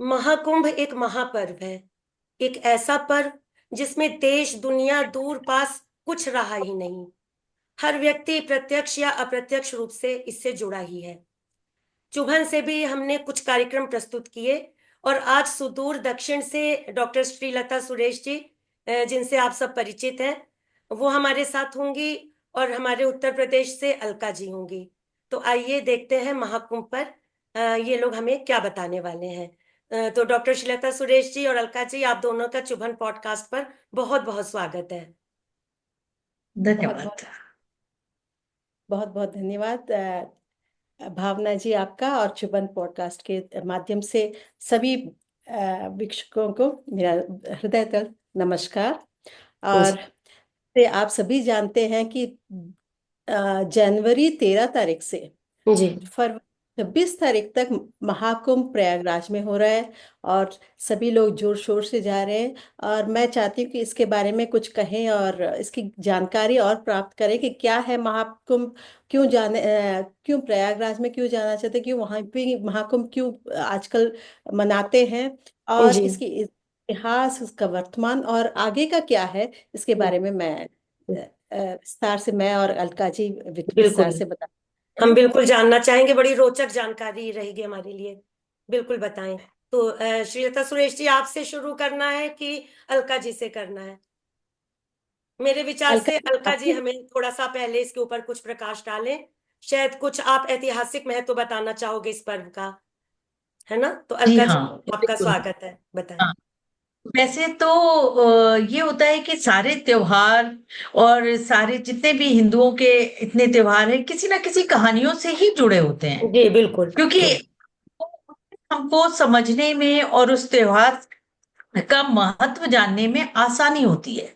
महाकुंभ एक महापर्व है। एक ऐसा पर्व जिसमें देश दुनिया दूर पास कुछ रहा ही नहीं। हर व्यक्ति प्रत्यक्ष या अप्रत्यक्ष रूप से इससे जुड़ा ही है। चुभन से भी हमने कुछ कार्यक्रम प्रस्तुत किए और आज सुदूर दक्षिण से डॉक्टर श्रीलता सुरेश जी, जिनसे आप सब परिचित हैं, वो हमारे साथ होंगी और हमारे उत्तर प्रदेश से अलका जी होंगी। तो आइए देखते हैं महाकुंभ पर ये लोग हमें क्या बताने वाले हैं। तो डॉक्टर श्रीलता सुरेश जी और अलका जी, आप दोनों का चुभन पॉडकास्ट पर बहुत बहुत स्वागत है। बहुत बहुत धन्यवाद। बहुत बहुत धन्यवाद भावना जी आपका, और चुबन पॉडकास्ट के माध्यम से सभी वीक्षकों को मेरा हृदय तक नमस्कार। और से आप सभी जानते हैं कि जनवरी 13 तारीख से जी फरवरी 26 तारीख तक महाकुंभ प्रयागराज में हो रहा है और सभी लोग जोर शोर से जा रहे हैं। और मैं चाहती हूँ कि इसके बारे में कुछ कहें और इसकी जानकारी और प्राप्त करें कि क्या है महाकुंभ, क्यों प्रयागराज में क्यों जाना चाहते हैं, क्यों वहाँ पे महाकुंभ क्यों आजकल मनाते हैं, और जी इसकी इतिहास, इसका वर्तमान और आगे का क्या है, इसके बारे में मैं विस्तार से, मैं और अलका जी विस्तार बिल्कुल, से बता हम हैं। बिल्कुल जानना चाहेंगे। बड़ी रोचक जानकारी रहेगी हमारे लिए। बिल्कुल बताएं। तो श्रीलता सुरेश जी, आपसे शुरू करना है कि अलका जी से करना है? मेरे विचार अलका से जी, अलका जी आपकी हमें थोड़ा सा पहले इसके ऊपर कुछ प्रकाश डालें। शायद कुछ आप ऐतिहासिक महत्व बताना चाहोगे इस पर्व का, है ना? तो जी अलका जी, हाँ, आपका बिल्कुल। स्वागत है, बताएं। हाँ, वैसे तो ये होता है कि सारे त्योहार और सारे जितने भी हिंदुओं के इतने त्योहार हैं, किसी ना किसी कहानियों से ही जुड़े होते हैं। जी बिल्कुल। क्योंकि हमको समझने में और उस त्योहार का महत्व जानने में आसानी होती है।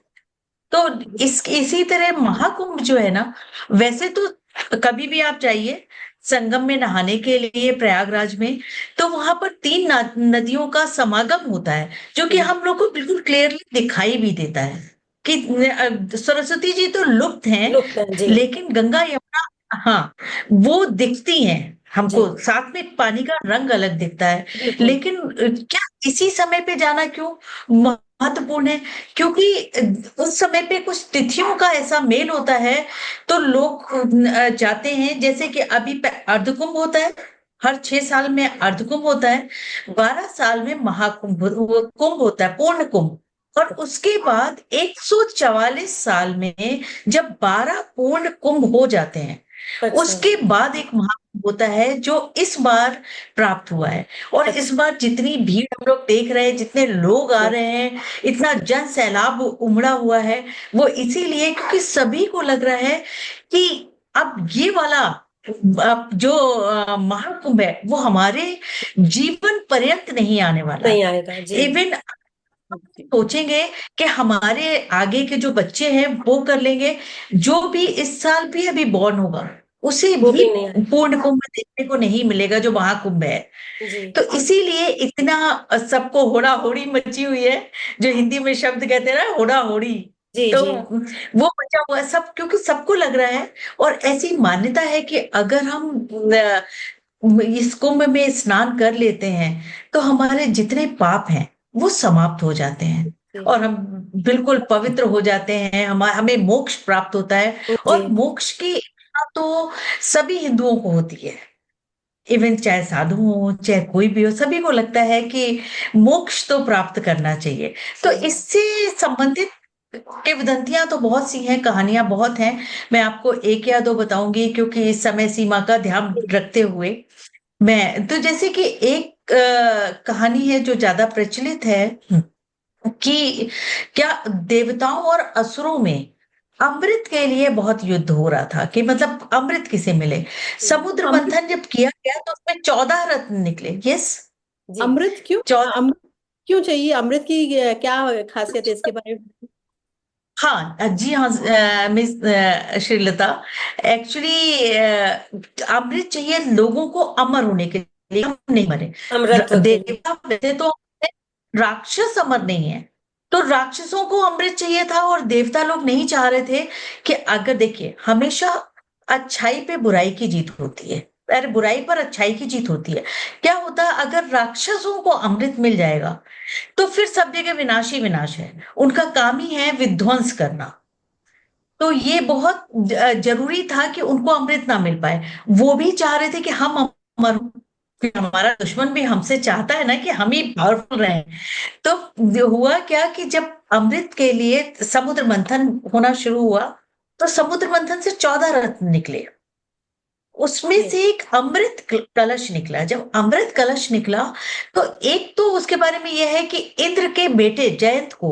तो इसी तरह महाकुंभ जो है ना, वैसे तो कभी भी आप जाइए संगम में नहाने के लिए प्रयागराज में, तो वहां पर तीन नदियों का समागम होता है, जो कि हम लोग को बिल्कुल क्लियरली दिखाई भी देता है कि सरस्वती जी तो लुप्त हैं, लुप्त है जी। लेकिन गंगा यमुना, हाँ, वो दिखती हैं जी हमको। साथ में पानी का रंग अलग दिखता है। बिल्कुल। लेकिन क्या इसी समय पे जाना क्यों महत्वपूर्ण है? क्योंकि उस समय पे कुछ तिथियों का ऐसा मेल होता है, तो लोग जाते हैं। जैसे कि अभी अर्धकुंभ होता है, हर 6 साल में अर्धकुंभ होता है, 12 साल में महाकुंभ कुंभ होता है, पूर्ण कुंभ। और उसके बाद 144 साल में जब 12 पूर्ण कुंभ हो जाते हैं, अच्छा उसके बाद एक महाकुंभ होता है जो इस बार प्राप्त हुआ है। और इस अच्छा। बार जितनी भीड़ हम लोग देख रहे हैं, जितने लोग आ जी रहे हैं, इतना जन सैलाब उमड़ा हुआ है, वो इसीलिए क्योंकि सभी को लग रहा है कि अब ये वाला अब जो महाकुंभ है वो हमारे जीवन पर्यंत नहीं आने वाला। नहीं आएगा जी। इवन सोचेंगे कि हमारे आगे के जो बच्चे हैं वो कर लेंगे, जो भी इस साल भी अभी बॉर्न होगा उसे वो भी भी नहीं आएगा पूर्ण कुंभ देखने को नहीं मिलेगा जो महाकुंभ है। जी। तो इसीलिए इतना सबको होड़ा होड़ी मची हुई है, जो हिंदी में शब्द कहते हैं ना, होड़ा होड़ी। जी तो जी वो बचा हुआ है सब, क्योंकि सबको लग रहा है। और ऐसी मान्यता है कि अगर हम इस कुंभ में स्नान कर लेते हैं, तो हमारे जितने पाप हैं वो समाप्त हो जाते हैं जी और हम बिल्कुल पवित्र हो जाते हैं। हमें मोक्ष प्राप्त होता है। जी। और मोक्ष की इच्छा तो सभी हिंदुओं को होती है। इवन चाहे साधु हो चाहे कोई भी हो, सभी को लगता है कि मोक्ष तो प्राप्त करना चाहिए। तो जी इससे संबंधित किंवदंतियां तो बहुत सी हैं, कहानियां बहुत हैं। मैं आपको एक या दो बताऊंगी, क्योंकि इस समय सीमा का ध्यान रखते हुए। मैं तो जैसे कि एक कहानी है जो ज्यादा प्रचलित है, कि क्या देवताओं और असुरों में अमृत के लिए बहुत युद्ध हो रहा था, कि मतलब अमृत किसे मिले। समुद्र अमृत मंथन जब किया गया तो उसमें 14 रत्न निकले। यस, जी। अमृत क्यों, 14। अमृत क्यों चाहिए? अमृत की क्या खासियत है, इसके बारे में? हाँ जी हाँ, मिस श्रीलता, एक्चुअली अमृत चाहिए लोगों को अमर होने के लिए, हम नहीं मरे। अमरत्व के लिए। देवता वैसे तो, राक्षस अमर नहीं है, तो राक्षसों को अमृत चाहिए था और देवता लोग नहीं चाह रहे थे। कि अगर देखिए, हमेशा अच्छाई पे बुराई की जीत होती है। अरे बुराई पर अच्छाई की जीत होती है। क्या होता है अगर राक्षसों को अमृत मिल जाएगा तो फिर सब जगह विनाश ही विनाश है, उनका काम ही है विध्वंस करना। तो ये बहुत जरूरी था कि उनको अमृत ना मिल पाए। वो भी चाह रहे थे कि हम अमर हों, कि हमारा दुश्मन भी हमसे चाहता है ना कि हम ही पावरफुल रहें। तो हुआ क्या कि जब अमृत के लिए समुद्र मंथन होना शुरू हुआ तो समुद्र मंथन से 14 रत्न निकले। उसमें जी से एक अमृत कलश निकला। जब अमृत कलश निकला तो एक तो उसके बारे में यह है कि इंद्र के बेटे जयंत को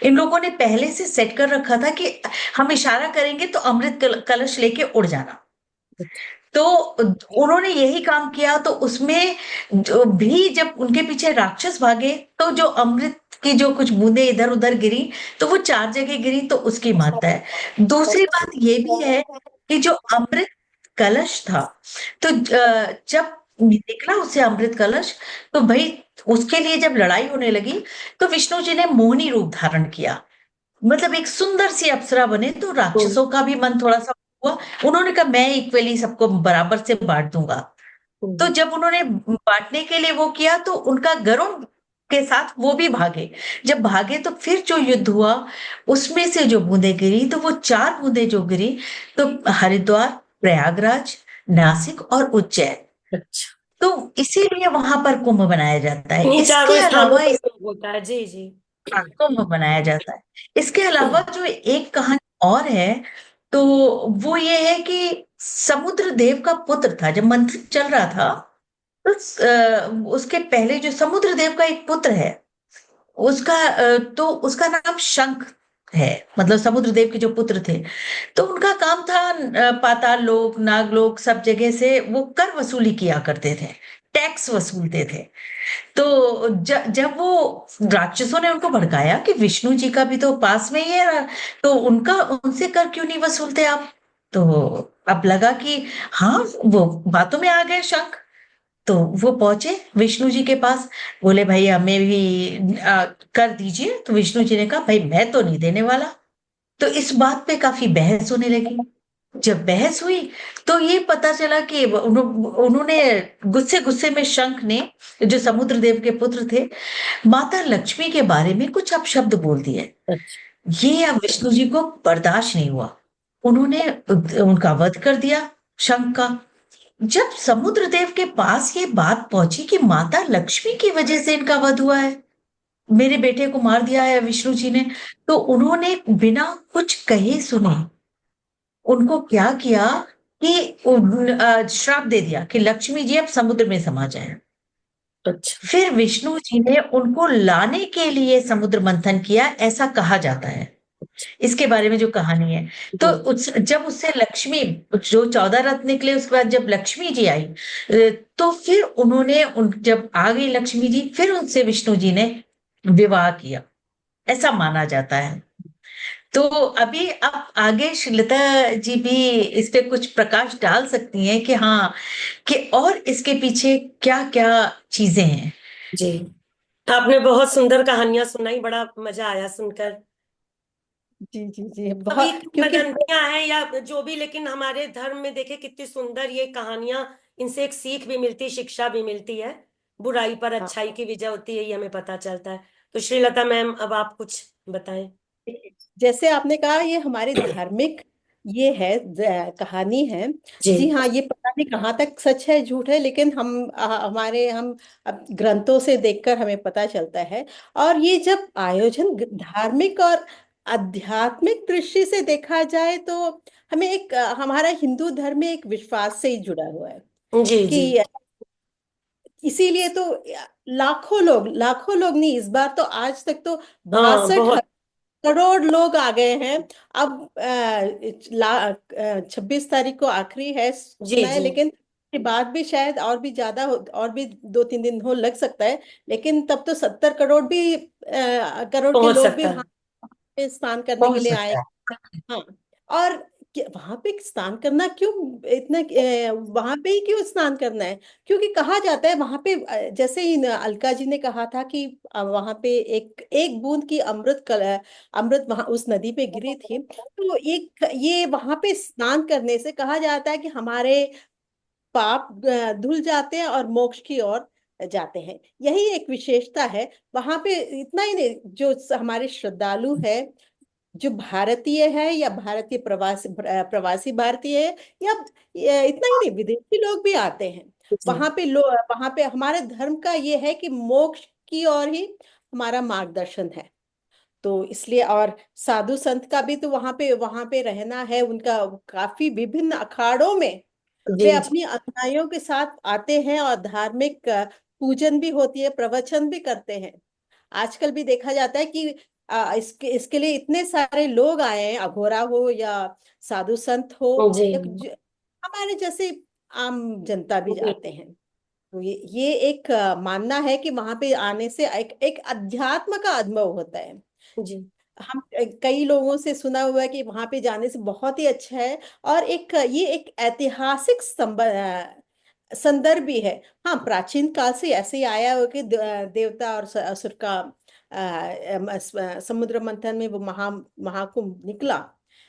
इन लोगों ने पहले से सेट कर रखा था कि हम इशारा करेंगे तो अमृत कलश लेके उड़ जाना। तो उन्होंने यही काम किया। तो उसमें जो भी जब उनके पीछे राक्षस भागे तो जो अमृत की जो कुछ बूंदे इधर उधर गिरी तो वो 4 जगह गिरी, तो उसकी महत्ता है। दूसरी बात ये भी है कि जो अमृत कलश था, तो जब निकला उससे अमृत कलश, तो भाई उसके लिए जब लड़ाई होने लगी तो विष्णु जी ने मोहिनी रूप धारण किया, मतलब एक सुंदर सी अप्सरा बने। तो राक्षसों का भी मन थोड़ा सा हुआ। उन्होंने कहा मैं इक्वली सबको बराबर से बांट दूंगा। तो जब उन्होंने बांटने के लिए वो किया तो उनका गरुण के साथ वो भी भागे। जब भागे तो फिर जो युद्ध हुआ उसमें से जो बूंदे गिरी तो वो 4 बूंदे जो गिरी तो हरिद्वार, प्रयागराज, नासिक और उज्जैन। अच्छा, तो इसीलिए वहां पर कुंभ मनाया जाता है। इन्हीं इसके चारों स्थानों अलावा पर कुंभ होता है। जी जी। कुंभ मनाया जाता है। इसके अलावा जो एक कहानी और है तो वो ये है कि समुद्र देव का पुत्र था जब मंथन चल रहा था। तो उसके पहले जो समुद्र देव का एक पुत्र है उसका तो उसका नाम शंख है, मतलब समुद्र देव के जो पुत्र थे। तो उनका काम था पाताल लोक नागलोक सब जगह से वो कर वसूली किया करते थे, टैक्स वसूलते थे। तो जब वो राक्षसों ने उनको भड़काया कि विष्णु जी का भी तो पास में ही है, तो उनका उनसे कर क्यों नहीं वसूलते आप। तो अब लगा कि हाँ वो बातों में आ गए शंख। तो वो पहुंचे विष्णु जी के पास, बोले भाई हमें भी कर दीजिए। तो विष्णु जी ने कहा भाई मैं तो नहीं देने वाला। तो इस बात पे काफी बहस होने लगी। जब बहस हुई तो ये पता चला कि उन्होंने गुस्से गुस्से में शंख ने, जो समुद्र देव के पुत्र थे, माता लक्ष्मी के बारे में कुछ अपशब्द बोल दिए। अच्छा। ये अब विष्णु जी को बर्दाश्त नहीं हुआ। उन्होंने उनका वध कर दिया शंख का। जब समुद्र देव के पास ये बात पहुंची कि माता लक्ष्मी की वजह से इनका वध हुआ है, मेरे बेटे को मार दिया है विष्णु जी ने, तो उन्होंने बिना कुछ कहे सुने उनको क्या किया कि श्राप दे दिया कि लक्ष्मी जी अब समुद्र में समा जाए। अच्छा। फिर विष्णु जी ने उनको लाने के लिए समुद्र मंथन किया, ऐसा कहा जाता है। इसके बारे में जो कहानी है, तो जी जब उससे लक्ष्मी, जो 14 रत्न निकले उसके बाद जब लक्ष्मी जी आई तो फिर उन्होंने जब आ गई लक्ष्मी जी फिर उनसे विष्णु जी ने विवाह किया, ऐसा माना जाता है। तो अभी आप आगे श्रीलता जी भी इस पे कुछ प्रकाश डाल सकती हैं कि हाँ, कि और इसके पीछे क्या क्या चीजें हैं। जी। आपने बहुत सुंदर कहानियां सुनाई, बड़ा मजा आया सुनकर। जी जी जी, अभी बहुत, क्योंकि किंवदंतियां हैं या जो भी, लेकिन हमारे धर्म में देखे कितनी सुंदर ये कहानियां, इनसे एक सीख भी मिलती, शिक्षा भी मिलती है। बुराई पर हाँ, अच्छाई की विजय होती है, ये हमें पता चलता है। तो श्रीलता मैम, अब आप कुछ बताएं। जैसे आपने कहा ये हमारी धार्मिक ये है कहानी है। जी जी हाँ, ये पता नहीं कहाँ तक सच है झूठ है, लेकिन हमारे हम अब ग्रंथों से देखकर हमें पता चलता है। और ये जब आयोजन धार्मिक और आध्यात्मिक दृष्टि से देखा जाए तो हमें एक हमारा हिंदू धर्म में एक विश्वास से ही जुड़ा हुआ है जी जी। कि इसीलिए तो लाखों लोग नहीं, इस बार तो आज तक तो हाँ 62 बहुत। करोड़ लोग आ गए हैं। अब 26 तारीख को आखिरी है जी सुना है, जी। लेकिन के बाद भी शायद और भी ज्यादा हो, और भी 2-3 दिन हो लग सकता है। लेकिन तब तो 70 करोड़ भी करोड़ के पहुंच लोग भी सकता है। वहां पे स्नान करने के पहुंच लिए सकता आए। है। हाँ। और वहां पे स्नान करना क्यों इतना, वहां पे ही क्यों स्नान करना है? क्योंकि कहा जाता है वहां पे जैसे ही अलका जी ने कहा था कि वहां पे एक एक बूंद की अमृत वहां उस नदी पे गिरी थी। तो एक ये वहां पे स्नान करने से कहा जाता है कि हमारे पाप धुल जाते हैं और मोक्ष की ओर जाते हैं। यही एक विशेषता है वहां पे। इतना ही नहीं, जो हमारे श्रद्धालु है, जो भारतीय है या भारतीय प्रवासी भारतीय है, या इतना ही नहीं, विदेशी लोग भी आते हैं जी वहां पे हमारे धर्म का ये है कि मोक्ष की ओर ही हमारा मार्गदर्शन है। तो इसलिए, और साधु संत का भी तो वहां पे रहना है उनका। काफी विभिन्न अखाड़ों में वे जी अपनी अनुयायियों के साथ आते हैं और धार्मिक पूजन भी होती है, प्रवचन भी करते हैं। आजकल भी देखा जाता है कि इसके लिए इतने सारे लोग आए हैं, अघोरा हो या साधु संत हो जी या हमारे जैसे आम जनता भी जी आते हैं। तो ये एक मानना है कि वहां पे आने से एक एक अध्यात्म का अनुभव होता है। जी हम कई लोगों से सुना हुआ है कि वहां पे जाने से बहुत ही अच्छा है। और ये एक ऐतिहासिक संदर्भ भी है। हाँ, प्राचीन काल से ऐसे ही आया हो कि देवता और असुर का समुद्र मंथन में वो महाकुंभ निकला।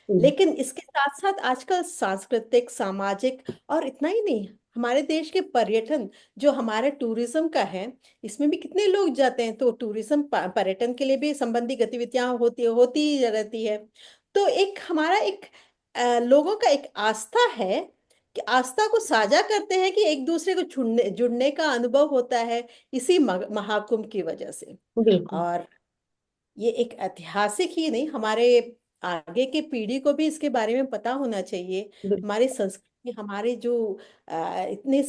लेकिन इसके साथ साथ आजकल सांस्कृतिक, सामाजिक और इतना ही नहीं, हमारे देश के पर्यटन, जो हमारे टूरिज्म का है, इसमें भी कितने लोग जाते हैं। तो टूरिज्म पर्यटन के लिए भी संबंधी गतिविधियां होती ही रहती है। तो एक हमारा एक लोगों का एक आस्था है कि आस्था को साझा करते हैं कि एक दूसरे को जुड़ने जुड़ने का अनुभव होता है इसी महाकुंभ की वजह से। बिल्कुल और ये एक ऐतिहासिक ही नहीं, हमारे आगे की पीढ़ी को भी इसके बारे में पता होना चाहिए। बिल्कुल हमारी संस्कृति, हमारे जो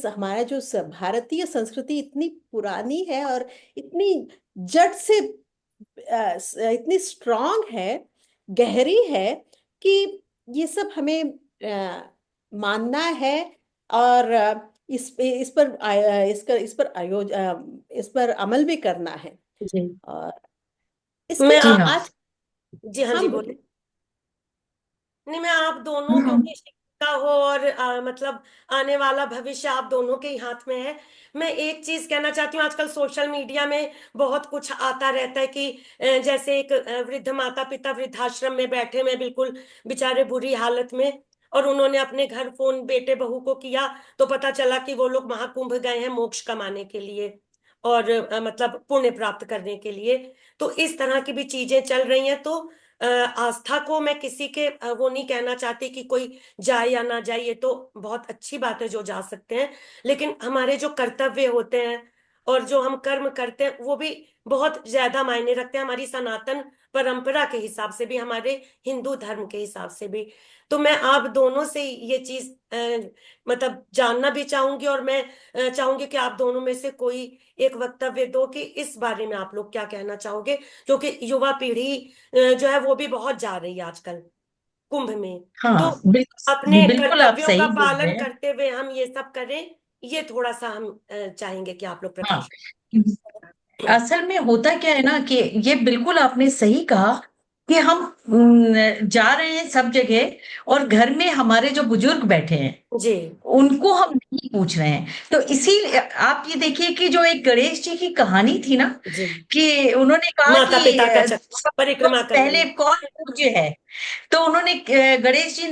हमारा जो भारतीय संस्कृति इतनी पुरानी है और इतनी जड़ से इतनी स्ट्रांग है, गहरी है, कि ये सब हमें मानना है। और इस पर अमल भी करना है। जी और इसके मैं जी हाँ। आज जी हाँ जी हम बोले। बोलिए। नहीं, मैं आप दोनों हम्म। क्योंकि शिक्षा हो और मतलब आने वाला भविष्य आप दोनों के ही हाथ में है। मैं एक चीज कहना चाहती हूँ, आजकल सोशल मीडिया में बहुत कुछ आता रहता है कि जैसे एक वृद्ध माता पिता वृद्धाश्रम में बैठे में बिल्कुल बेचारे बुरी हालत में, और उन्होंने अपने घर फोन बेटे बहू को किया, तो पता चला कि वो लोग महाकुंभ गए हैं मोक्ष कमाने के लिए और मतलब पुण्य प्राप्त करने के लिए। तो इस तरह की भी चीजें चल रही हैं। तो आस्था को मैं किसी के वो नहीं कहना चाहती कि कोई जाए या ना जाए, ये तो बहुत अच्छी बात है जो जा सकते हैं। लेकिन हमारे जो कर्तव्य होते हैं और जो हम कर्म करते हैं वो भी बहुत ज्यादा मायने रखते हैं, हमारी सनातन परंपरा के हिसाब से भी, हमारे हिंदू धर्म के हिसाब से भी। तो मैं आप दोनों से ये चीज मतलब जानना भी चाहूंगी, और मैं चाहूंगी कि आप दोनों में से कोई एक वक्तव्य दो कि इस बारे में आप लोग क्या कहना चाहोगे, क्योंकि युवा पीढ़ी जो है वो भी बहुत जा रही है आजकल कुंभ में। तो हाँ, बिल्कुल अपने बिल्कुल आप कर्तव्यों का सही बोल रहे पालन हैं। करते हुए हम ये सब करें, ये थोड़ा सा हम चाहेंगे कि आप लोग हाँ, प्रकाश। असल में होता क्या है ना कि ये बिल्कुल आपने सही कहा कि हम जा रहे हैं सब जगह, और घर में हमारे जो बुजुर्ग बैठे हैं जी उनको हम नहीं पूछ रहे हैं। तो इसीलिए आप ये देखिए कि जो एक गणेश जी की कहानी थी ना, जी कि उन्होंने कहा माता कि पिता का चक्र सबसे परिक्रमा करनी। पहले कौन पूज्य है। तो उन्होंने गणेश जी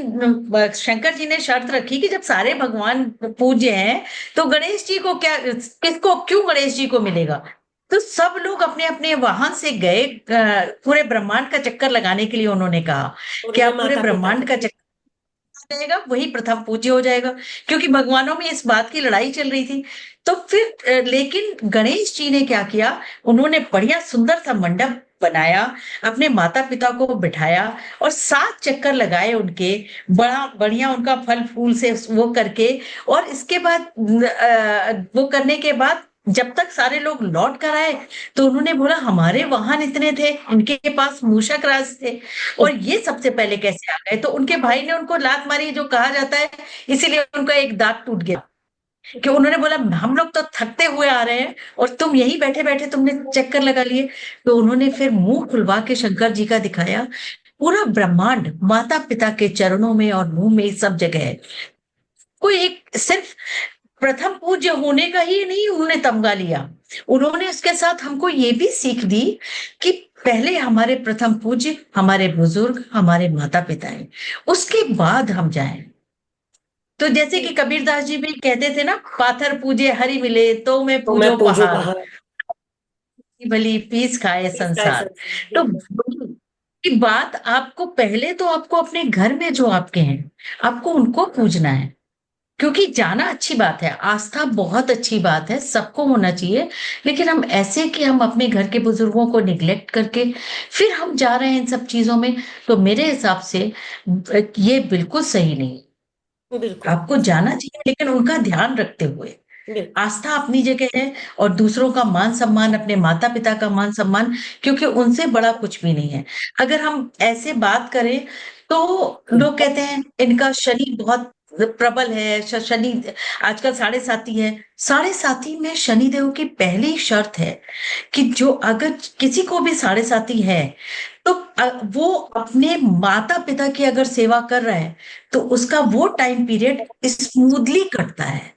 शंकर जी ने शर्त रखी कि जब सारे भगवान पूज्य हैं तो गणेश जी को क्या, किसको, क्यों गणेश जी को मिलेगा। तो सब लोग अपने अपने वाहन से गए, पूरे ब्रह्मांड का चक्कर लगाने के लिए। उन्होंने कहा कि उन्होंने आप पूरे माता पिता ब्रह्मांड को। का चक्कर जाएगा वही प्रथम पूज्य हो जाएगा, क्योंकि भगवानों में इस बात की लड़ाई चल रही थी। तो फिर लेकिन गणेश जी ने क्या किया, उन्होंने बढ़िया सुंदर सा मंडप बनाया, अपने माता पिता को बिठाया और 7 चक्कर लगाए उनके, बड़ा बढ़िया उनका फल फूल से वो करके। और इसके बाद वो करने के बाद जब तक सारे लोग लौट कर आए तो उन्होंने बोला हमारे वाहन इतने थे, इनके पास मूषक राज थे, और ये सबसे पहले कैसे आ गए। तो उनके भाई ने उनको लात मारी जो कहा जाता है, इसीलिए उनका एक दांत टूट गया। कि उन्होंने बोला हम लोग तो थकते हुए आ रहे हैं और तुम यहीं बैठे बैठे तुमने चक्कर लगा लिए। तो उन्होंने फिर मुंह खुलवा के शंकर जी का दिखाया, पूरा ब्रह्मांड माता पिता के चरणों में और मुंह में सब जगह है। कोई एक सिर्फ प्रथम पूज्य होने का ही नहीं उन्होंने तमगा लिया, उन्होंने उसके साथ हमको ये भी सीख दी कि पहले हमारे प्रथम पूज्य हमारे बुजुर्ग, हमारे माता पिता हैं, उसके बाद हम जाएं। तो जैसे कि कबीरदास जी भी कहते थे ना, पाथर पूजे हरि मिले तो मैं तो मैं पूजो पूजू पहाड़, पहाड़, की भली फीस खाए इसका है संसार। संसार, तो बिल्कुल। वही की बात, आपको पहले तो आपको अपने घर में जो आपके हैं, आपको उनको पूजना है। क्योंकि जाना अच्छी बात है, आस्था बहुत अच्छी बात है, सबको होना चाहिए। लेकिन हम ऐसे कि हम अपने घर के बुजुर्गों को निग्लेक्ट करके फिर हम जा रहे हैं इन सब चीजों में, तो मेरे हिसाब से ये बिल्कुल सही नहीं है। बिल्कुल आपको जाना चाहिए, लेकिन उनका ध्यान रखते हुए। बिल्कुल। आस्था अपनी जगह है, और दूसरों का मान सम्मान, अपने माता पिता का मान सम्मान, क्योंकि उनसे बड़ा कुछ भी नहीं है। अगर हम ऐसे बात करें तो लोग कहते हैं इनका शनि बहुत प्रबल है, शनि आजकल साढ़े साती है। साढ़े साती में शनि देव की पहली शर्त है कि जो अगर किसी को भी साढ़े साती है, तो वो अपने माता पिता की अगर सेवा कर रहा है, तो उसका वो टाइम पीरियड स्मूथली कटता है।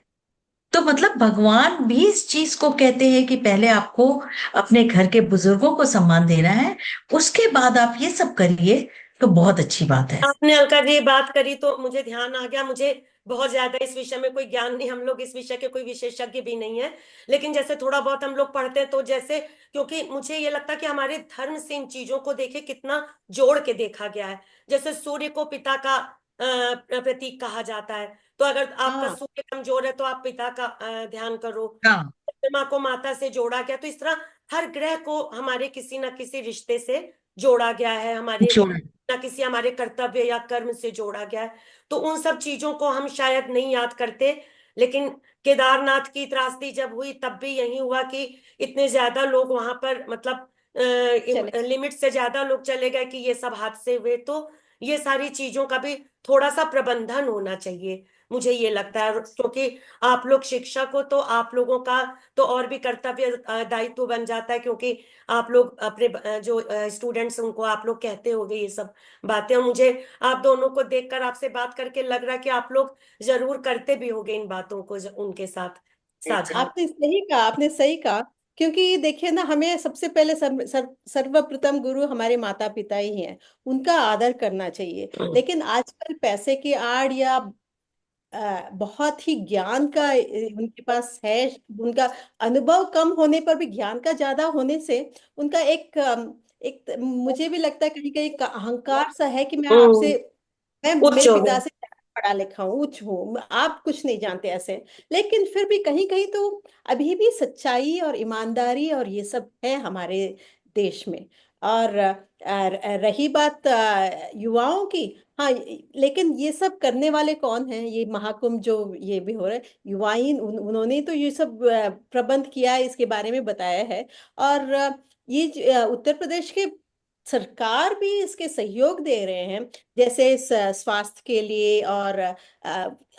तो मतलब भगवान भी इस चीज को कहते हैं कि पहले आपको अपने घर के बुजुर्गों को सम्मान देना है, उसके बाद आप ये सब करिए, तो बहुत अच्छी बात है। आपने अलका जी बात करी तो मुझे ध्यान आ गया। मुझे बहुत ज्यादा इस विषय में कोई ज्ञान नहीं, हम लोग इस विषय के कोई विशेषज्ञ भी नहीं है, लेकिन जैसे थोड़ा बहुत हम लोग पढ़ते हैं तो जैसे, क्योंकि मुझे ये लगता है कि हमारे धर्म से इन चीजों को देखे कितना जोड़ के देखा गया है। जैसे सूर्य को पिता का प्रतीक कहा जाता है, तो अगर आपका हाँ सूर्य कमजोर है तो आप पिता का ध्यान करो। हाँ, चंद्रमा को माता से जोड़ा गया, तो इस तरह हर ग्रह को हमारे किसी ना किसी रिश्ते से जोड़ा गया है, हमारे जोड़, ना किसी हमारे कर्तव्य या कर्म से जोड़ा गया है। तो उन सब चीजों को हम शायद नहीं याद करते, लेकिन केदारनाथ की त्रासदी जब हुई तब भी यही हुआ कि इतने ज्यादा लोग वहां पर, मतलब चले। लिमिट से ज्यादा लोग चले गए कि ये सब हादसे हुए। तो ये सारी चीजों का भी थोड़ा सा प्रबंधन होना चाहिए, मुझे ये लगता है। क्योंकि आप लोग शिक्षक हो तो आप लोगों का तो और भी कर्तव्य दायित्व बन जाता है, क्योंकि आप लोग अपने जो स्टूडेंट्स उनको आप लोग कहते होगे ये सब बातें। और मुझे आप दोनों को देखकर, आपसे बात करके लग रहा है कि आप लोग जरूर करते भी होगे इन बातों को उनके साथ साझा। आपने सही कहा, आपने सही कहा। क्योंकि देखिए ना, हमें सबसे पहले सर्वप्रथम गुरु हमारे माता पिता ही हैं। उनका आदर करना चाहिए। लेकिन आजकल पैसे की आड़ या बहुत ही ज्ञान का उनके पास है, उनका अनुभव कम होने पर भी ज्ञान का ज्यादा होने से उनका एक मुझे भी लगता है कहीं कहीं का अहंकार सा है कि हम्म। मैं उच्च मेरे हो पिता गए। से ज्यादा पढ़ा लिखा हूँ, उच्च हूँ, आप कुछ नहीं जानते ऐसे। लेकिन फिर भी कहीं कहीं तो अभी भी सच्चाई और ईमानदारी और ये सब है हमारे देश में। और रही बात युवाओं की, हाँ, लेकिन ये सब करने वाले कौन हैं? ये महाकुंभ जो ये भी हो रहा है, युवा ही उन्होंने तो ये सब प्रबंध किया है, इसके बारे में बताया है। और उत्तर प्रदेश के सरकार भी इसके सहयोग दे रहे हैं। जैसे स्वास्थ्य के लिए, और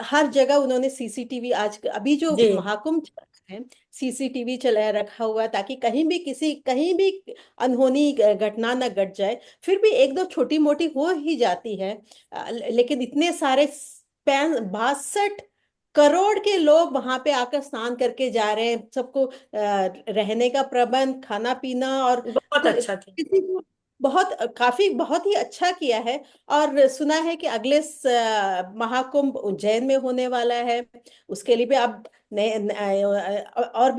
हर जगह उन्होंने सीसीटीवी, आज अभी जो जी। महाकुंभ चल रहा है, सीसीटीवी चला रखा हुआ है, ताकि कहीं भी अनहोनी घटना न घट जाए। फिर भी एक दो छोटी मोटी हो ही जाती है। लेकिन इतने सारे 62 करोड़ के लोग वहां पे आकर स्नान करके जा रहे हैं, सबको रहने का प्रबंध, खाना पीना, और बहुत अच्छा था। किसी को काफी बहुत ही अच्छा किया है। और सुना है कि अगले महाकुंभ उज्जैन में होने वाला है। उसके लिए भी अब और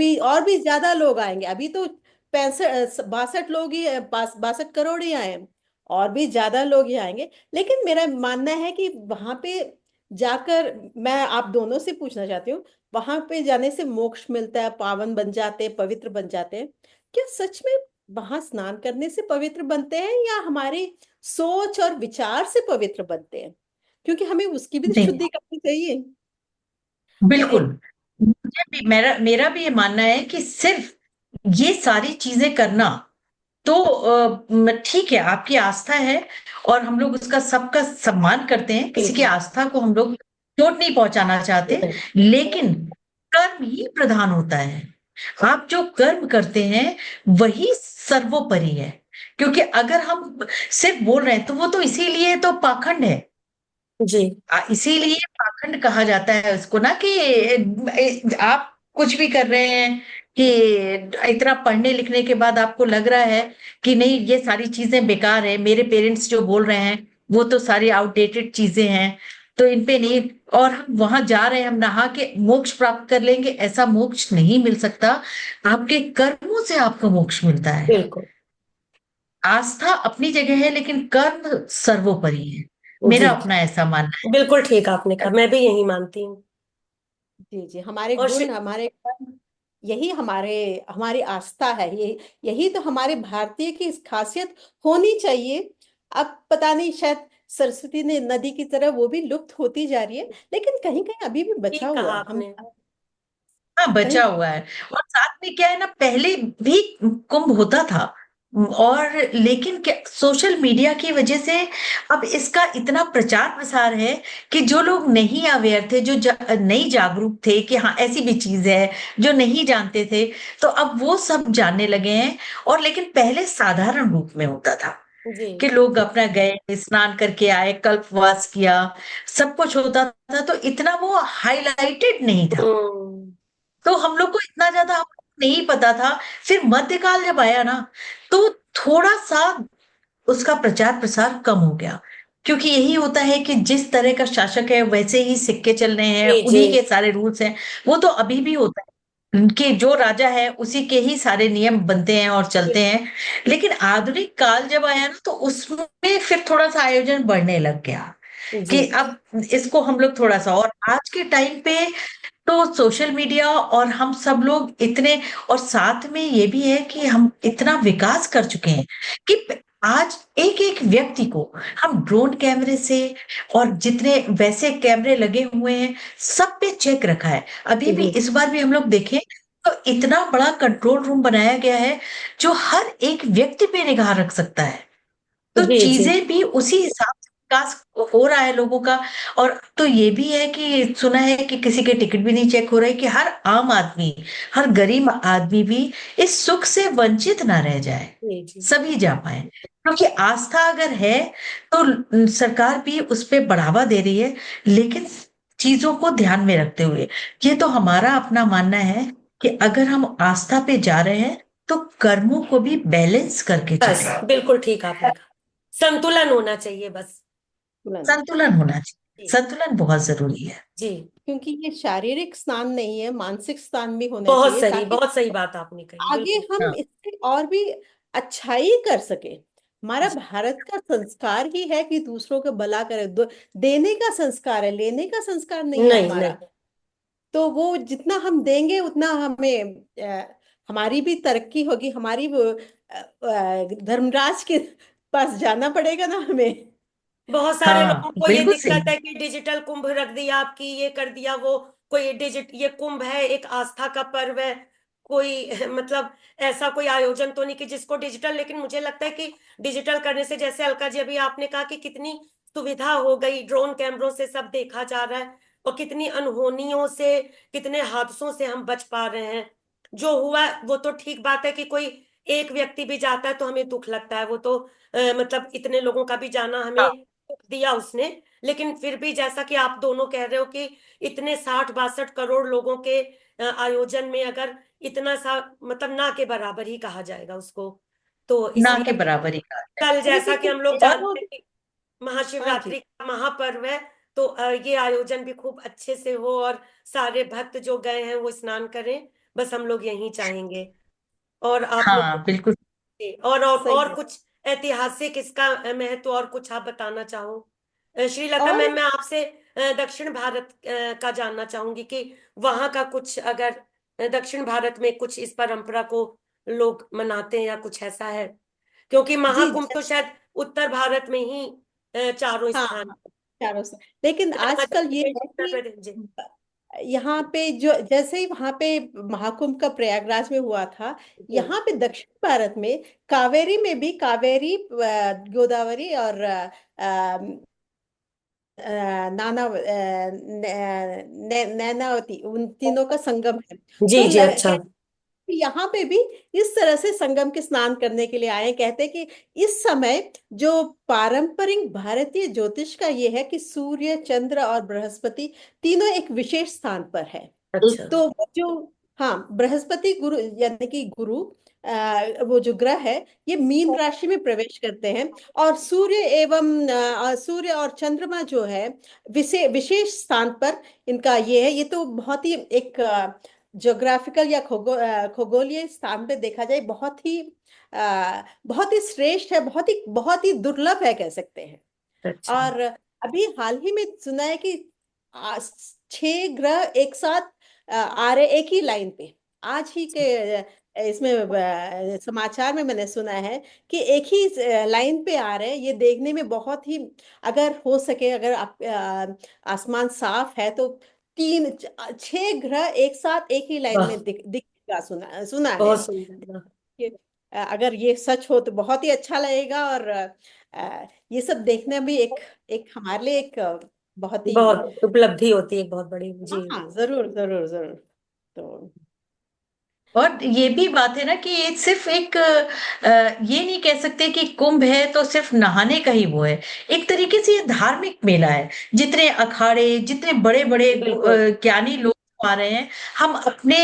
भी ज्यादा लोग आएंगे। अभी तो 62 लोग ही, 62 करोड़ ही आए हैं। और भी ज्यादा लोग ही आएंगे। लेकिन मेरा मानना है कि वहां पे जाकर, मैं आप दोनों से पूछना चाहती हूँ, वहां पे जाने से मोक्ष मिलता है, पावन बन जाते हैं, पवित्र बन जाते हैं। क्या सच में वहां स्नान करने से पवित्र बनते हैं, या हमारी सोच और विचार से पवित्र बनते हैं? क्योंकि हमें उसकी भी तो नहीं, शुद्धि करनी चाहिए। बिल्कुल। मुझे भी, मेरा मेरा भी ये मानना है कि सिर्फ ये सारी चीजें करना तो ठीक है, आपकी आस्था है, और हम लोग उसका सबका सम्मान करते हैं, किसी की बिल्कुल आस्था को हम लोग चोट नहीं पहुंचाना चाहते। लेकिन कर्म ही प्रधान होता है। आप जो कर्म करते हैं वही सर्वोपरि है। क्योंकि अगर हम सिर्फ बोल रहे हैं, तो वो तो इसीलिए तो पाखंड है। जी। इसीलिए पाखंड कहा जाता है उसको ना, कि आप कुछ भी कर रहे हैं, कि इतना पढ़ने लिखने के बाद आपको लग रहा है कि नहीं, ये सारी चीजें बेकार है, मेरे पेरेंट्स जो बोल रहे हैं वो तो सारी आउटडेटेड चीजें हैं। तो इन पे नहीं, और हम वहां जा रहे हैं, हम नहा के मोक्ष प्राप्त कर लेंगे, ऐसा मोक्ष नहीं मिल सकता। आपके कर्मों से आपको मोक्ष मिलता है। बिल्कुल। आस्था अपनी जगह है, लेकिन कर्म सर्वोपरि है। जी मेरा अपना ऐसा मानना बिल्कुल ठीक आपने है। कहा, मैं भी यही मानती हूँ। जी जी, हमारे और गुण, हमारे कर्म, यही हमारे हमारी आस्था है। ये यही तो हमारे भारतीय की खासियत होनी चाहिए। अब पता नहीं, शायद सरस्वती ने नदी की तरह वो भी लुप्त होती जा रही है, लेकिन कहीं कहीं अभी भी बचा ठीक कहा हुआ है। हम आपने। हाँ, कहीं बचा हुआ है। और साथ में क्या है ना, पहले भी कुंभ होता था, और लेकिन क्या सोशल मीडिया की वजह से अब इसका इतना प्रचार प्रसार है कि जो लोग नहीं अवेयर थे, जो नहीं जागरूक थे कि हाँ ऐसी भी चीज है, जो नहीं जानते थे, तो अब वो सब जानने लगे हैं। और लेकिन पहले साधारण रूप में होता था जी। कि लोग अपना गए, स्नान करके आए, कल्पवास किया, सब कुछ होता था, तो इतना वो हाईलाइटेड नहीं था। हम्म। तो हम लोग को इतना ज्यादा हमको नहीं पता था। फिर मध्यकाल जब आया ना, तो थोड़ा सा उसका प्रचार प्रसार कम हो गया, क्योंकि यही होता है कि जिस तरह का शासक है वैसे ही सिक्के चल रहे हैं, जी जी उन्हीं के सारे रूल्स हैं। वो तो अभी भी होता है, उनके जो राजा है उसी के ही सारे नियम बनते हैं और चलते हैं। लेकिन आधुनिक काल जब आया ना, तो उसमें फिर थोड़ा सा आयोजन बढ़ने लग गया जी कि अब इसको हम लोग थोड़ा सा, और आज के टाइम पे तो सोशल मीडिया और हम सब लोग इतने, और साथ में ये भी है कि हम इतना विकास कर चुके हैं कि आज एक एक व्यक्ति को हम ड्रोन कैमरे से, और जितने वैसे कैमरे लगे हुए हैं सब पे चेक रखा है। अभी भी जी इस बार भी हम लोग देखें तो इतना बड़ा कंट्रोल रूम बनाया गया है जो हर एक व्यक्ति पे निगाह रख सकता है। तो जी जी चीजें भी उसी हिसाब से विकास हो रहा है लोगों का। और तो ये भी है कि सुना है कि किसी के टिकट भी नहीं चेक हो रहे, कि हर आम आदमी, हर गरीब आदमी भी इस सुख से वंचित ना रह जाए, जी जी सभी जा पाए। क्योंकि आस्था अगर है तो सरकार भी उस पे बढ़ावा दे रही है, लेकिन चीजों को ध्यान में रखते हुए। ये तो हमारा अपना मानना है कि अगर हम आस्था पे जा रहे हैं तो कर्मों को भी बैलेंस करके बस चले। बिल्कुल ठीक आपने कहा, संतुलन होना चाहिए बस। तुलन। संतुलन होना चाहिए, जी संतुलन बहुत जरूरी है। जी क्योंकि ये शारीरिक स्नान नहीं है, मानसिक स्नान भी होना बहुत चाहिए, सही, ताकि बहुत सही बात आपने कही, आगे बिल्कुल। हम हाँ, इससे और भी अच्छाई कर सके। हमारा जी, भारत का संस्कार ही है कि दूसरों का भला करे, देने का संस्कार है, लेने का संस्कार नहीं है नहीं हमारा। नहीं। तो वो जितना हम देंगे उतना हमें हमारी भी तरक्की होगी, हमारी धर्मराज के पास जाना पड़ेगा ना हमें। बहुत सारे लोगों हाँ, को ये बिल्कुल सही। दिक्कत है कि डिजिटल कुंभ रख दिया आपकी, ये कर दिया वो। कोई डिजिट ये कुंभ है, एक आस्था का पर्व है, कोई मतलब ऐसा कोई आयोजन तो नहीं कि जिसको डिजिटल, लेकिन मुझे लगता है कि डिजिटल करने से, जैसे अलका जी अभी आपने कहा कि कितनी सुविधा हो गई, ड्रोन कैमरों से सब देखा जा रहा है, और कितनी अनहोनियों से, कितने हादसों से हम बच पा रहे हैं। जो हुआ वो तो ठीक बात है कि कोई एक व्यक्ति भी जाता है तो हमें दुख लगता है, वो तो मतलब इतने लोगों का भी जाना हाँ, हमें दिया उसने। लेकिन फिर भी जैसा कि आप दोनों कह रहे हो कि इतने 60-62 करोड़ लोगों के आयोजन में अगर इतना सा, मतलब ना के बराबर ही कहा जाएगा उसको, तो ना इसलिए के बराबर ही कहा जाए। कल जैसा कि लेकिन हम लोग और जानते हैं कि हाँ जी। महाशिवरात्रि का महापर्व है, तो ये आयोजन भी खूब अच्छे से हो और सारे भक्त जो गए हैं वो स्नान करें, बस हम लोग यही चाहेंगे। और आप लोग हाँ, बिल्कुल। और सही है। कुछ ऐतिहासिक इसका महत्व और कुछ आप बताना चाहो? श्रीलता और मैम, मैं आपसे दक्षिण भारत का जानना चाहूंगी कि वहां का कुछ, अगर दक्षिण भारत में कुछ इस परंपरा को लोग मनाते हैं या कुछ ऐसा है, क्योंकि जी, महाकुंभ तो शायद उत्तर भारत में ही चारों हाँ स्थान, हाँ, चारों से। लेकिन मध्य आजकल ये प्रदेश, है उत्तर कि प्रदेश जी। यहाँ पे जो जैसे ही वहां पे महाकुंभ का प्रयागराज में हुआ था, जी यहाँ पे दक्षिण भारत में कावेरी में भी, कावेरी गोदावरी और नैनावती, उन तीनों का संगम है। जी तो जी, अच्छा। यहाँ पे भी इस तरह से संगम के स्नान करने के लिए आए हैं। कहते हैं कि इस समय जो पारंपरिक भारतीय ज्योतिष का ये है कि सूर्य, चंद्र और बृहस्पति तीनों एक विशेष स्थान पर है। अच्छा। तो वो जो हाँ, बृहस्पति गुरु यानी कि गुरु, वो जो ग्रह है, ये मीन राशि में प्रवेश करते हैं। और सूर्य एवं सूर्य और चंद्रमा जो है विशेष स्थान पर इनका ये है। ये तो बहुत ही एक ज्योग्राफिकल या खगोलीय स्थान पे देखा जाए बहुत ही श्रेष्ठ है, बहुत ही दुर्लभ है कह सकते हैं। अच्छा। और अभी हाल ही में सुना है कि आ, 6 ग्रह एक साथ आ रहे एक ही लाइन पे। आज ही के इसमें समाचार में मैंने सुना है कि एक ही लाइन पे आ रहे हैं। ये देखने में बहुत ही, अगर हो सके, अगर आप आसमान साफ है तो 6 ग्रह एक साथ एक ही लाइन वाह, में दिखेगा, सुना सुना है। बहुत सुंदर। कि, अगर ये सच हो तो बहुत ही अच्छा लगेगा। और ये सब देखना भी एक एक हमारे लिए एक बहुत ही, बहुत उपलब्धि होती है, एक बहुत बड़ी। जी। हाँ, जरूर जरूर जरूर। तो और ये भी बात है ना कि ये सिर्फ एक ये नहीं कह सकते कि कुंभ है तो सिर्फ नहाने का ही वो है। एक तरीके से ये धार्मिक मेला है। जितने अखाड़े, जितने बड़े बड़े बिल्कुल। ज्ञानी लोग आ रहे हैं, हम अपने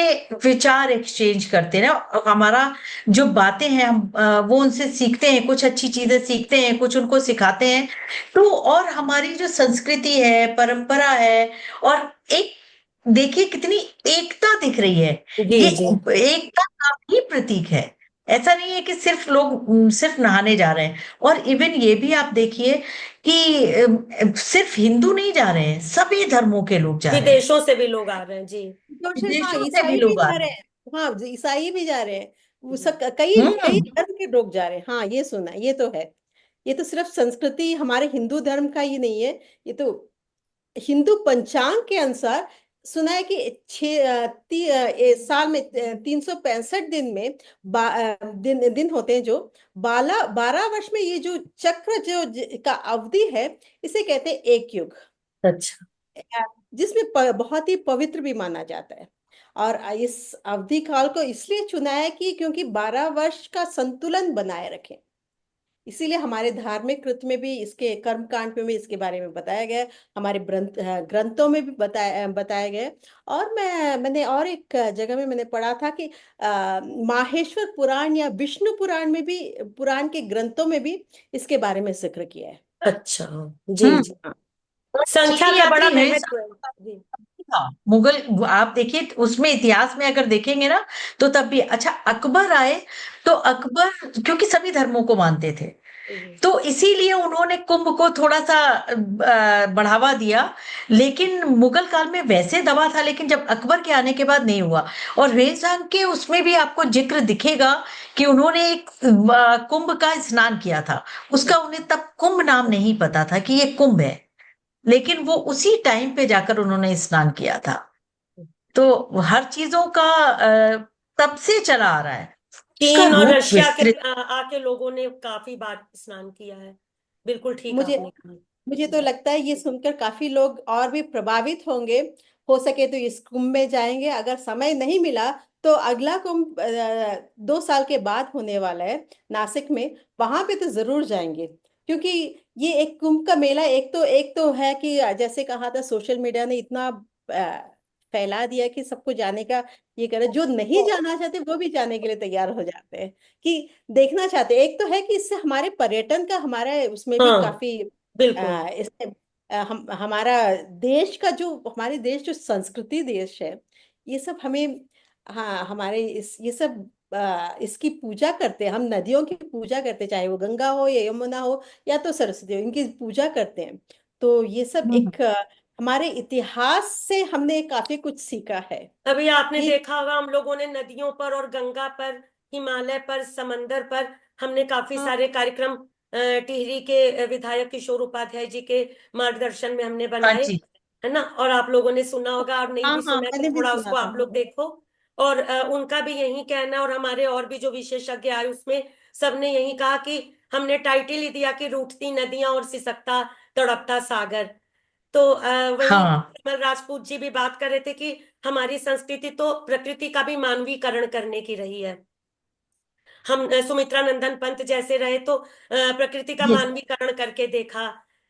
विचार एक्सचेंज करते हैं ना। और हमारा जो बातें हैं, हम वो उनसे सीखते हैं, कुछ अच्छी चीजें सीखते हैं, कुछ उनको सिखाते हैं। तो और हमारी जो संस्कृति है, परंपरा है, और एक देखिए कितनी एकता दिख रही है। जी ये जी। एकता का भी प्रतीक है। ऐसा नहीं है कि सिर्फ लोग सिर्फ नहाने जा रहे हैं। और इवन ये भी आप देखिए कि सिर्फ हिंदू नहीं जा रहे हैं, सभी धर्मों के लोग जा रहे हैं। विदेशों से भी लोग आ रहे हैं। जी। दर्शन, हाँ, विदेशों से भी ईसाई भी लोग आ जा रहे रहे हैं। हैं। हाँ, ईसाई भी जा रहे हैं। वो सब कई कई हम्म। धर्म के लोग जा रहे हैं। हाँ, ये सुना, ये तो है। ये तो सिर्फ संस्कृति हमारे हिंदू धर्म का ही नहीं है। ये तो हिंदू पंचांग के अनुसार सुना है कि साल में 365 दिन में दिन होते हैं, जो 12 वर्ष में ये जो चक्र का अवधि है, इसे कहते हैं एक युग। अच्छा। जिसमें बहुत ही पवित्र भी माना जाता है। और इस अवधि काल को इसलिए चुना है कि क्योंकि 12 वर्ष का संतुलन बनाए रखें। इसीलिए हमारे धार्मिक कृत में भी, इसके कर्म कांड में भी इसके बारे में बताया गया है। हमारे ग्रंथों में भी बताया गया है। और मैंने और एक जगह में मैंने पढ़ा था कि माहेश्वर पुराण या विष्णु पुराण में भी, पुराण के ग्रंथों में भी इसके बारे में जिक्र किया है। अच्छा। जी जी। हाँ, संख्या चीनी का बड़ा यात्री है। महत्व है। जी। हाँ, मुगल आप देखिए उसमें इतिहास में अगर देखेंगे ना, तो तब भी अच्छा अकबर आए। तो अकबर क्योंकि सभी धर्मों को मानते थे, जी। तो इसीलिए उन्होंने कुंभ को थोड़ा सा बढ़ावा दिया। लेकिन मुगल काल में वैसे दबा था, लेकिन जब अकबर के आने के बाद नहीं हुआ। और रेजांग के उसमें भी आपको जिक्र दिखेगा कि उन्होंने एक कुंभ का स्नान किया था। उसका उन्हें तब कुंभ नाम नहीं पता था कि ये कुंभ है, लेकिन वो उसी टाइम पे जाकर उन्होंने स्नान किया था। तो हर चीजों का तब से चला आ रहा है। उसका चीन और रूप रशिया के विस्तृत। आके लोगों ने काफी बार स्नान किया है। बिल्कुल ठीक मुझे आपने कहा। मुझे तो जी। लगता है ये सुनकर काफी लोग और भी प्रभावित होंगे। हो सके तो इस कुंभ में जाएंगे। अगर समय नहीं मिला तो अगला कुंभ 2 साल के बाद होने वाला है नासिक में, वहां पे तो जरूर जाएंगे। क्योंकि ये एक कुंभ का मेला, एक तो है कि जैसे कहा था, सोशल मीडिया ने इतना फैला दिया कि सबको जाने का ये करे। जो नहीं जाना चाहते वो भी जाने के लिए तैयार हो जाते हैं, कि देखना चाहते हैं। एक तो है कि इससे हमारे पर्यटन का, हमारे उसमें भी हाँ। काफी बिल्कुल। इससे हमारा देश का जो, हमारे देश जो संस्कृति देश है, ये सब हमें, हाँ, हमारे ये सब इसकी पूजा करते हैं। हम नदियों की पूजा करते हैं, चाहे वो गंगा हो या यमुना हो या तो सरस्वती हो, इनकी पूजा करते हैं। तो ये सब हम्म। एक हमारे इतिहास से हमने काफी कुछ सीखा है। अभी आपने ये देखा होगा, हम लोगों ने नदियों पर और गंगा पर, हिमालय पर, समंदर पर हमने काफी हाँ, सारे कार्यक्रम टिहरी के विधायक किशोर उपाध्याय जी के मार्गदर्शन में हमने हाँ बनाए। जी। है ना? और आप लोगों ने सुना होगा, और नहीं हाँ, भी हाँ, सुना है तो मैंने भी थोड़ा सुना उसको था। आप लोग देखो। और उनका भी यही कहना, और हमारे और भी जो विशेषज्ञ आए उसमें सबने यही कहा कि हमने टाइटल ही दिया कि रूठती नदियां और सिसकता तड़पता सागर। तो वही हाँ कमल राजपूत जी भी बात कर रहे थे कि हमारी संस्कृति तो प्रकृति का भी मानवीकरण करने की रही है। हम सुमित्रा नंदन पंत जैसे रहे तो प्रकृति का ये मानवीकरण करके देखा,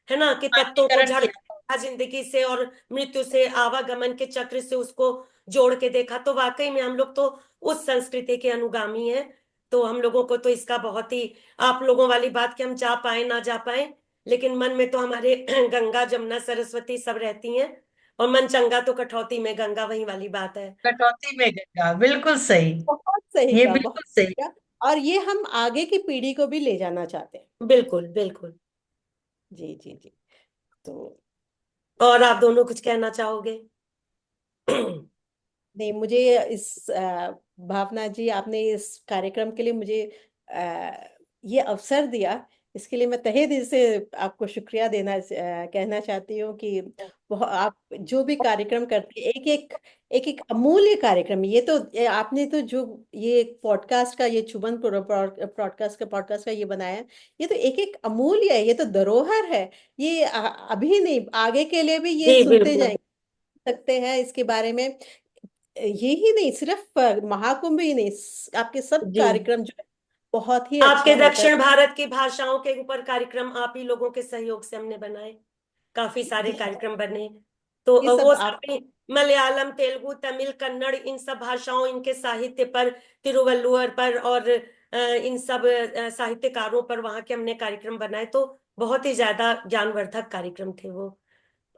है ना, कि तत्वों को मानवीकरण जड़ किया। जिंदगी से और मृत्यु से, आवागमन के चक्र से उसको जोड़ के देखा, तो वाकई में हम लोग तो उस संस्कृति के अनुगामी हैं। तो हम लोगों को तो इसका बहुत ही, आप लोगों वाली बात कि हम जा पाए ना जा पाए, लेकिन मन में तो हमारे गंगा जमुना सरस्वती सब रहती हैं, और मन चंगा तो कठौती में गंगा, वही वाली बात है। कटौती में गंगा, बिल्कुल सही। बहुत सही ये कहा, बहुत बिल्कुल सही सही। कहा। और ये हम आगे की पीढ़ी को भी ले जाना चाहते हैं। बिल्कुल बिल्कुल। जी जी जी। तो और आप दोनों कुछ कहना चाहोगे? नहीं, मुझे इस भावना जी, आपने इस कार्यक्रम के लिए मुझे ये अवसर दिया, इसके लिए मैं तहे दिल से आपको शुक्रिया कहना चाहती हूँ कि आप जो भी कार्यक्रम करते हैं, एक एक अमूल्य कार्यक्रम, ये तो आपने तो जो ये पॉडकास्ट का, ये चुभन पॉडकास्ट का ये बनाया, ये तो एक एक अमूल्य है, ये तो धरोहर है। ये अभी नहीं, आगे के लिए भी ये जी सुनते बिल्कुल। जाएंगे, सकते हैं इसके बारे में। ये ही नहीं, सिर्फ महाकुंभ ही नहीं, आपके सब जी, कार्यक्रम जो है बहुत ही आपके अच्छा होता है। दक्षिण भारत की भाषाओं के ऊपर कार्यक्रम आप ही लोगों के सहयोग से हमने बनाए, काफी सारे ये कार्यक्रम बने। तो ये वो सब सब आप भी मलयालम, तेलुगु, तमिल, कन्नड़, इन सब भाषाओं, इनके साहित्य पर, तिरुवल्लुवर पर, और इन सब साहित्यकारों पर वहां के हमने कार्यक्रम बनाए। तो बहुत ही ज्यादा ज्ञानवर्धक कार्यक्रम थे वो।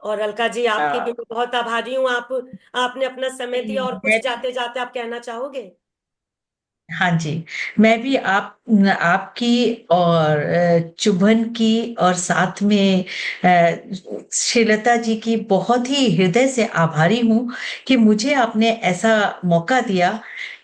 और अलका जी, आपकी भी हाँ, मैं बहुत आभारी हूँ। आपने अपना समय दिया, और कुछ मैं भी। जाते जाते आप कहना चाहोगे? हाँ जी, मैं भी आपकी और चुभन की, और साथ में श्रीलता जी की बहुत ही हृदय से आभारी हूँ कि मुझे आपने ऐसा मौका दिया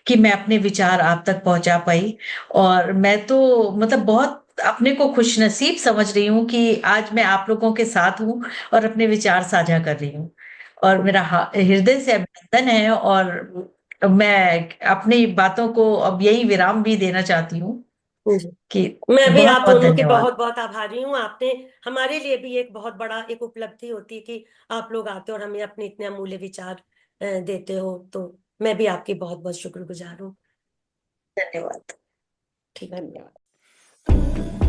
कि मैं अपने विचार आप तक पहुंचा पाई। और मैं तो मतलब बहुत अपने को खुशनसीब समझ रही हूँ कि आज मैं आप लोगों के साथ हूँ और अपने विचार साझा कर रही हूँ। और मेरा हृदय से अभिनंदन है। और मैं अपनी बातों को अब यही विराम भी देना चाहती हूँ जी, कि मैं भी बहुत आप बहुत दोनों की धन्यवाद। बहुत बहुत आभारी हूँ। आपने, हमारे लिए भी एक बहुत बड़ा एक उपलब्धि होती है कि आप लोग आते हो और हमें अपने इतने अमूल्य विचार देते हो। तो मैं भी आपकी बहुत बहुत शुक्रगुजार हूँ। धन्यवाद। ठीक। धन्यवाद।